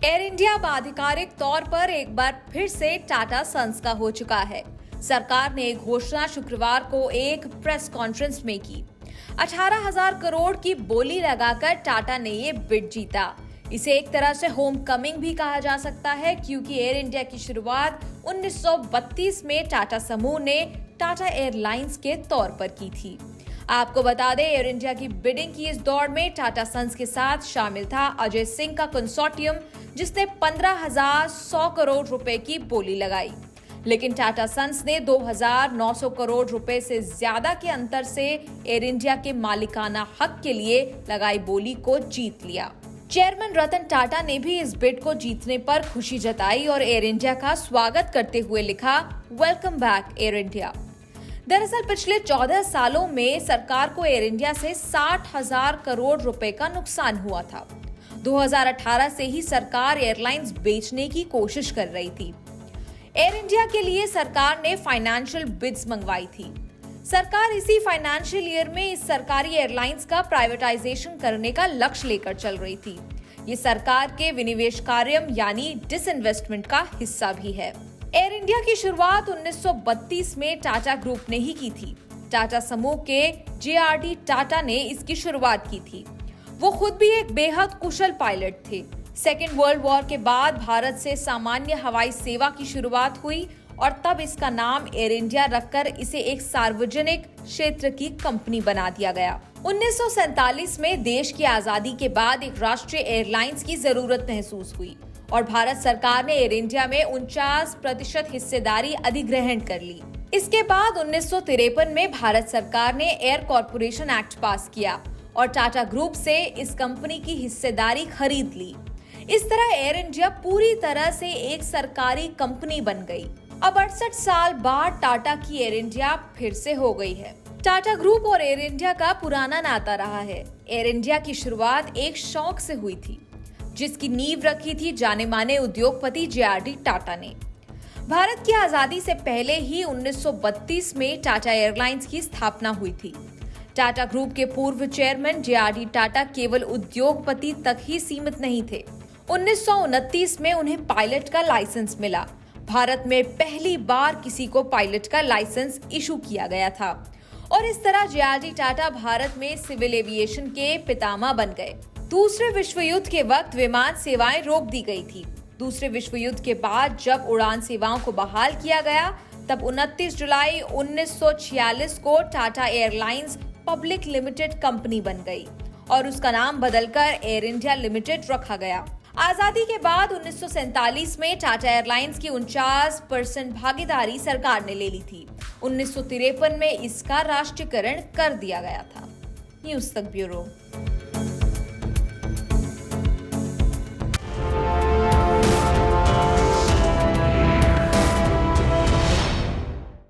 Air India अब आधिकारिक तौर पर एक बार फिर से टाटा सन्स का हो चुका है। सरकार ने घोषणा शुक्रवार को एक प्रेस कॉन्फ्रेंस में की। 18,000 करोड़ की बोली लगाकर टाटा ने ये बिड जीता। इसे एक तरह से होम कमिंग भी कहा जा सकता है, क्योंकि एयर इंडिया की शुरुआत 1932 में टाटा समूह ने टाटा एयरलाइंस के तौर पर की थी। आपको बता दें, एयर इंडिया की बिडिंग की इस दौड़ में टाटा सन्स के साथ शामिल था अजय सिंह का कंसोर्टियम, जिसने 15,100 करोड़ रुपए की बोली लगाई। लेकिन टाटा सन्स ने 2,900 करोड़ रुपए से ज्यादा के अंतर से एयर इंडिया के मालिकाना हक के लिए लगाई बोली को जीत लिया। चेयरमैन रतन टाटा ने भी इस बिड को जीतने पर खुशी जताई और एयर इंडिया का स्वागत करते हुए लिखा, वेलकम बैक एयर इंडिया। दरअसल पिछले 14 सालों में सरकार को एयर इंडिया से 60,000 करोड़ रुपए का नुकसान हुआ था। 2018 से ही सरकार एयरलाइंस बेचने की कोशिश कर रही थी। एयर इंडिया के लिए सरकार ने फाइनेंशियल बिड्स मंगवाई थी। सरकार इसी फाइनेंशियल ईयर में इस सरकारी एयरलाइंस का प्राइवेटाइजेशन करने का लक्ष्य लेकर चल रही थी। ये सरकार के विनिवेश कार्य यानी डिसइन्वेस्टमेंट का हिस्सा भी है। एयर इंडिया की शुरुआत 1932 में टाटा ग्रुप ने ही की थी। टाटा समूह के JRD टाटा ने इसकी शुरुआत की थी। वो खुद भी एक बेहद कुशल पायलट थे। सेकेंड वर्ल्ड वॉर के बाद भारत से सामान्य हवाई सेवा की शुरुआत हुई और तब इसका नाम एयर इंडिया रखकर इसे एक सार्वजनिक क्षेत्र की कंपनी बना दिया गया। 1947 में देश की आजादी के बाद एक राष्ट्रीय एयरलाइंस की जरूरत महसूस हुई और भारत सरकार ने एयर इंडिया में 49% हिस्सेदारी अधिग्रहण कर ली। इसके बाद 1953 में भारत सरकार ने एयर कॉर्पोरेशन एक्ट पास किया और टाटा ग्रुप से इस कंपनी की हिस्सेदारी खरीद ली। इस तरह एयर इंडिया पूरी तरह से एक सरकारी कंपनी बन गई। अब 68 साल बाद टाटा की एयर इंडिया फिर से हो गई है। टाटा ग्रुप और एयर इंडिया का पुराना नाता रहा है। एयर इंडिया की शुरुआत एक शौक से हुई थी, जिसकी नींव रखी थी जाने माने उद्योगपति JRD टाटा ने। भारत की आजादी से पहले ही 1932 में टाटा एयरलाइंस की स्थापना हुई थी। टाटा ग्रुप के पूर्व चेयरमैन JRD टाटा केवल उद्योगपति तक ही सीमित नहीं थे। 1929 में उन्हें पायलट का लाइसेंस मिला। भारत में पहली बार किसी को पायलट का लाइसेंस इशू किया गया था और इस तरह JRD टाटा भारत में सिविल एविएशन के पितामह बन गए। दूसरे विश्व युद्ध के वक्त विमान सेवाएं रोक दी गई थी। दूसरे विश्व युद्ध के बाद जब उड़ान सेवाओं को बहाल किया गया, तब 29 जुलाई 1946 को Tata airlines public limited company बन गई और उसका नाम बदलकर एयर इंडिया लिमिटेड रखा गया। आजादी के बाद 1947 में टाटा एयरलाइंस की 49% भागीदारी सरकार ने ले ली थी। 1953 में इसका राष्ट्रीयकरण कर दिया गया था। न्यूज़ तक ब्यूरो।